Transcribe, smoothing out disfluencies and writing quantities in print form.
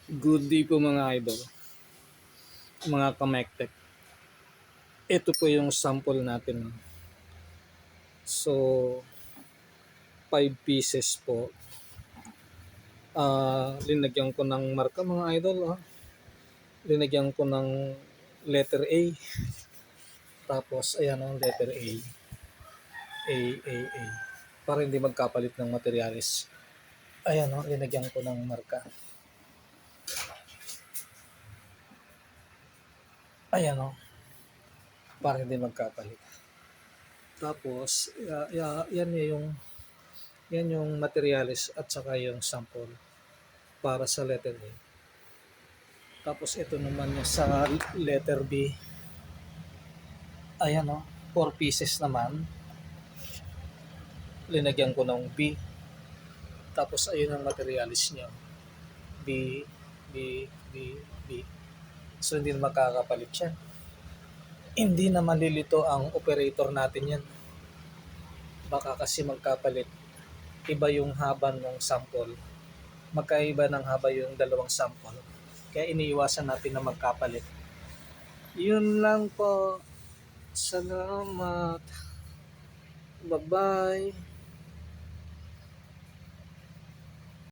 Good day po mga idol, mga kamektek. Ito po yung sample natin. So, 5 pieces po. Linagyan ko ng marka mga idol. Linagyan ko ng letter A. Tapos, ayan ang letter A. A. Para hindi magkapalit ng materialis. Ayan linagyan ko ng marka. Ayan para hindi magkapalit. Tapos, yan yung materialis at saka yung sample para sa letter A. Tapos ito naman yung sa letter B. Ayan 4 pieces naman. Linagyan ko ng B. Tapos ayun ang materialis niya. B, B, B, B. So hindi na makakapalit yan. Hindi na malilito ang operator natin yan. Baka kasi magkapalit. Iba yung haba ng sample. Magkaiba ng haba yung dalawang sample. Kaya iniiwasan natin na magkapalit. Yun lang po. Salamat. Bye-bye.